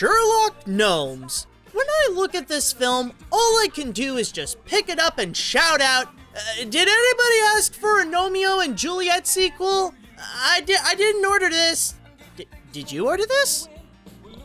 Sherlock Gnomes. When I look at this film, all I can do is just pick it up and shout out, did anybody ask for a Gnomeo and Juliet sequel? I didn't order this. Did you order this?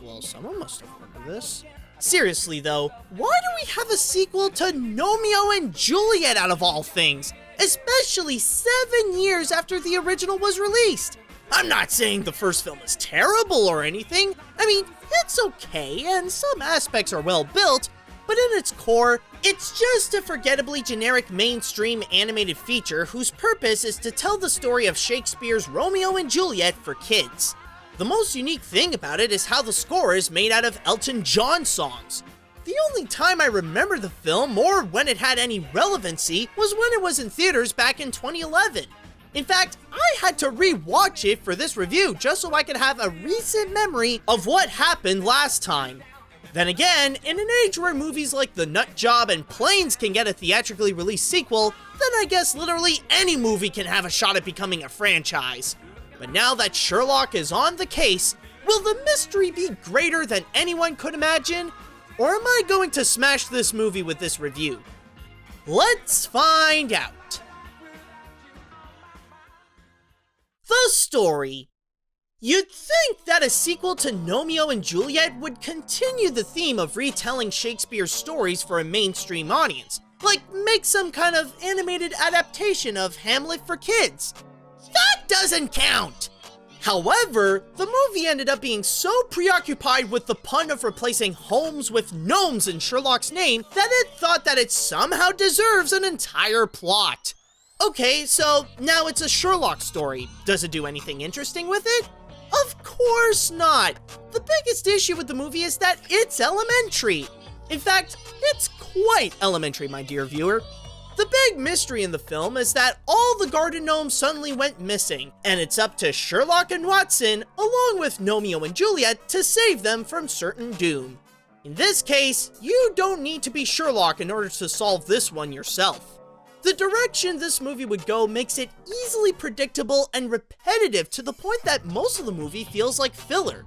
Well, someone must have ordered this. Seriously though, why do we have a sequel to Gnomeo and Juliet out of all things? Especially 7 years after the original was released. I'm not saying the first film is terrible or anything. I mean, it's okay and some aspects are well built, but in its core, it's just a forgettably generic mainstream animated feature whose purpose is to tell the story of Shakespeare's Romeo and Juliet for kids. The most unique thing about it is how the score is made out of Elton John songs. The only time I remember the film, or when it had any relevancy, was when it was in theaters back in 2011. In fact, I had to re-watch it for this review just so I could have a recent memory of what happened last time. Then again, in an age where movies like The Nut Job and Planes can get a theatrically released sequel, then I guess literally any movie can have a shot at becoming a franchise. But now that Sherlock is on the case, will the mystery be greater than anyone could imagine? Or am I going to smash this movie with this review? Let's find out. The story. You'd think that a sequel to Gnomeo and Juliet would continue the theme of retelling Shakespeare's stories for a mainstream audience, like make some kind of animated adaptation of Hamlet for kids. That doesn't count! However, the movie ended up being so preoccupied with the pun of replacing Holmes with gnomes in Sherlock's name that it thought that it somehow deserves an entire plot. Okay, so now it's a Sherlock story. Does it do anything interesting with it? Of course not! The biggest issue with the movie is that it's elementary. In fact, it's quite elementary, my dear viewer. The big mystery in the film is that all the garden gnomes suddenly went missing, and it's up to Sherlock and Watson, along with Gnomeo and Juliet, to save them from certain doom. In this case, you don't need to be Sherlock in order to solve this one yourself. The direction this movie would go makes it easily predictable and repetitive to the point that most of the movie feels like filler.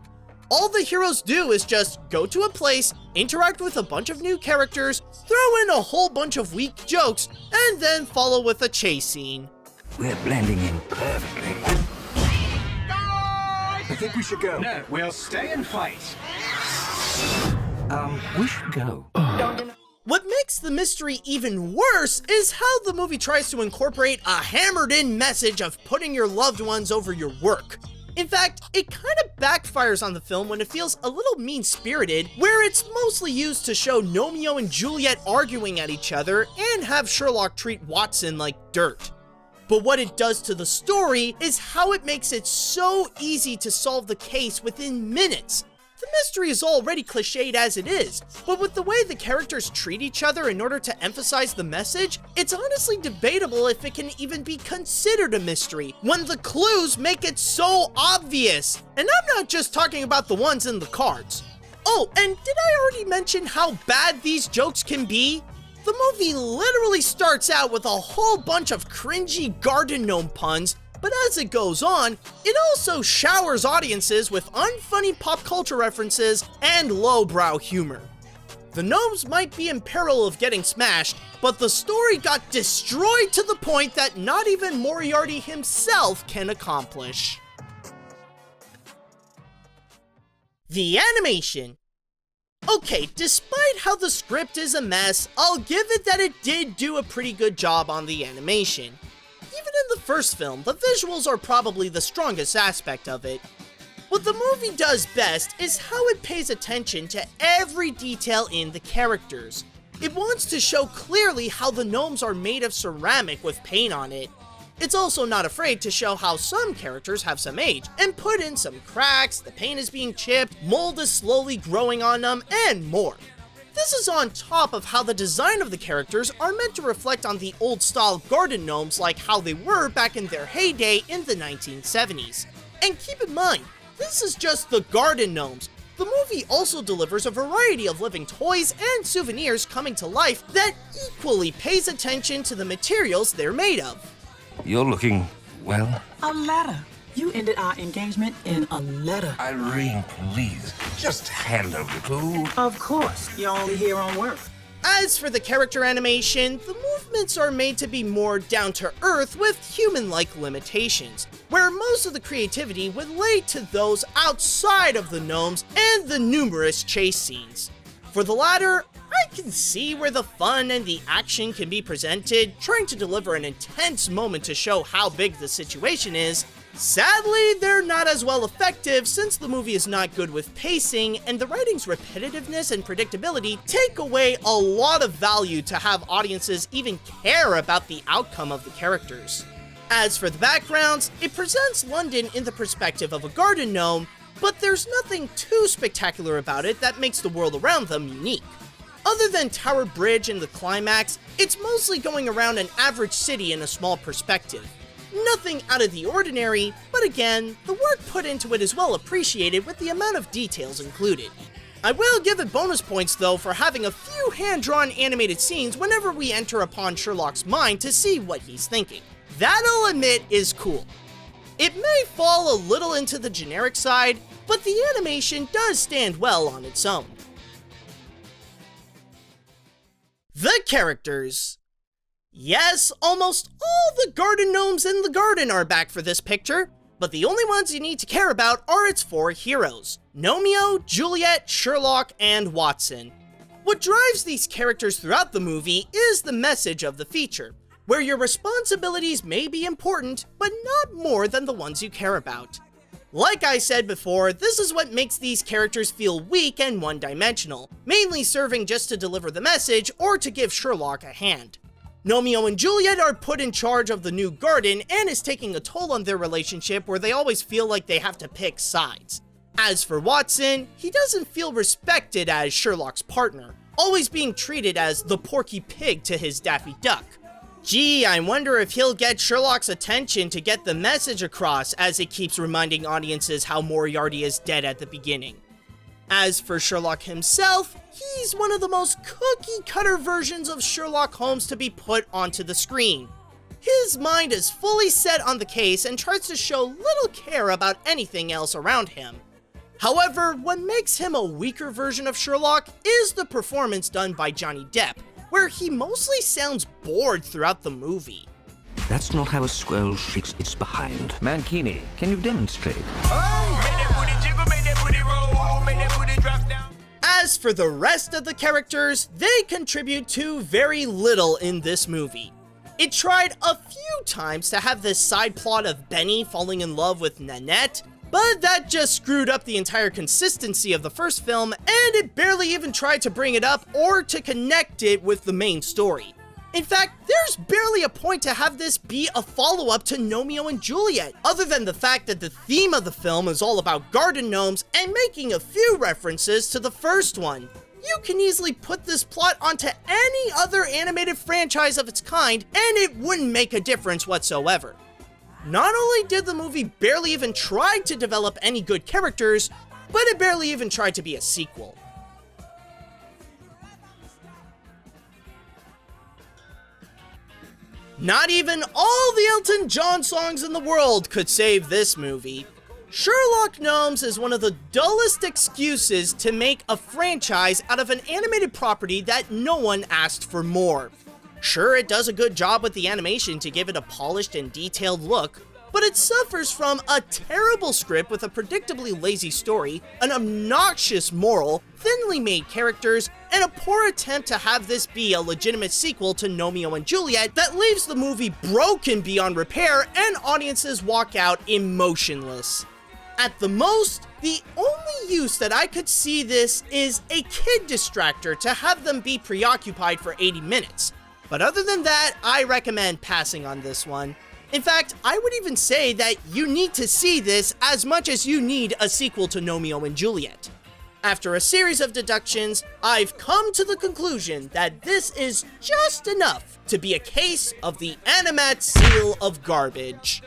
All the heroes do is just go to a place, interact with a bunch of new characters, throw in a whole bunch of weak jokes, and then follow with a chase scene. We're blending in perfectly. I think we should go. No, we'll stay and fight. We should go. What makes the mystery even worse is how the movie tries to incorporate a hammered-in message of putting your loved ones over your work. In fact, it kind of backfires on the film when it feels a little mean-spirited, where it's mostly used to show Gnomeo and Juliet arguing at each other and have Sherlock treat Watson like dirt. But what it does to the story is how it makes it so easy to solve the case within minutes. The mystery is already cliched as it is, but with the way the characters treat each other in order to emphasize the message, it's honestly debatable if it can even be considered a mystery when the clues make it so obvious. And I'm not just talking about the ones in the cards. Oh, and did I already mention how bad these jokes can be? The movie literally starts out with a whole bunch of cringy garden gnome puns, but as it goes on, it also showers audiences with unfunny pop culture references and lowbrow humor. The gnomes might be in peril of getting smashed, but the story got destroyed to the point that not even Moriarty himself can accomplish. The animation. Okay, despite how the script is a mess, I'll give it that it did do a pretty good job on the animation. Even in the first film, the visuals are probably the strongest aspect of it. What the movie does best is how it pays attention to every detail in the characters. It wants to show clearly how the gnomes are made of ceramic with paint on it. It's also not afraid to show how some characters have some age, and put in some cracks, the paint is being chipped, mold is slowly growing on them, and more. This is on top of how the design of the characters are meant to reflect on the old-style garden gnomes like how they were back in their heyday in the 1970s. And keep in mind, this is just the garden gnomes. The movie also delivers a variety of living toys and souvenirs coming to life that equally pays attention to the materials they're made of. You're looking, well... A ladder. You ended our engagement in a letter. Irene, please, just hand over the clue. Of course, you're only here on work. As for the character animation, the movements are made to be more down-to-earth with human-like limitations, where most of the creativity would lay to those outside of the gnomes and the numerous chase scenes. For the latter, I can see where the fun and the action can be presented, trying to deliver an intense moment to show how big the situation is. Sadly, they're not as well effective since the movie is not good with pacing, and the writing's repetitiveness and predictability take away a lot of value to have audiences even care about the outcome of the characters. As for the backgrounds, it presents London in the perspective of a garden gnome, but there's nothing too spectacular about it that makes the world around them unique. Other than Tower Bridge and the climax, it's mostly going around an average city in a small perspective. Nothing out of the ordinary, but again, the work put into it is well appreciated with the amount of details included. I will give it bonus points though for having a few hand-drawn animated scenes whenever we enter upon Sherlock's mind to see what he's thinking. That I'll admit is cool. It may fall a little into the generic side, but the animation does stand well on its own. The characters. Yes, almost all the garden gnomes in the garden are back for this picture, but the only ones you need to care about are its four heroes: Gnomeo, Juliet, Sherlock, and Watson. What drives these characters throughout the movie is the message of the feature, where your responsibilities may be important, but not more than the ones you care about. Like I said before, this is what makes these characters feel weak and one-dimensional, mainly serving just to deliver the message or to give Sherlock a hand. Gnomeo and Juliet are put in charge of the new garden and is taking a toll on their relationship where they always feel like they have to pick sides. As for Watson, he doesn't feel respected as Sherlock's partner, always being treated as the Porky Pig to his Daffy Duck. Gee, I wonder if he'll get Sherlock's attention to get the message across, as it keeps reminding audiences how Moriarty is dead at the beginning. As for Sherlock himself, he's one of the most cookie-cutter versions of Sherlock Holmes to be put onto the screen. His mind is fully set on the case and tries to show little care about anything else around him. However, what makes him a weaker version of Sherlock is the performance done by Johnny Depp, where he mostly sounds bored throughout the movie. That's not how a squirrel shakes its behind. Mankini, can you demonstrate? As for the rest of the characters, they contribute to very little in this movie. It tried a few times to have this side plot of Benny falling in love with Nanette, but that just screwed up the entire consistency of the first film, and it barely even tried to bring it up or to connect it with the main story. In fact, there's barely a point to have this be a follow-up to Gnomeo and Juliet, other than the fact that the theme of the film is all about garden gnomes and making a few references to the first one. You can easily put this plot onto any other animated franchise of its kind, and it wouldn't make a difference whatsoever. Not only did the movie barely even try to develop any good characters, but it barely even tried to be a sequel. Not even all the Elton John songs in the world could save this movie. Sherlock Gnomes is one of the dullest excuses to make a franchise out of an animated property that no one asked for more. Sure, it does a good job with the animation to give it a polished and detailed look, but it suffers from a terrible script with a predictably lazy story, an obnoxious moral, thinly made characters, and a poor attempt to have this be a legitimate sequel to Gnomeo and Juliet that leaves the movie broken beyond repair and audiences walk out emotionless. At the most, the only use that I could see this is a kid distractor to have them be preoccupied for 80 minutes. But other than that, I recommend passing on this one. In fact, I would even say that you need to see this as much as you need a sequel to Gnomeo and Juliet. After a series of deductions, I've come to the conclusion that this is just enough to be a case of the AniMat's seal of garbage.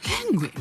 language.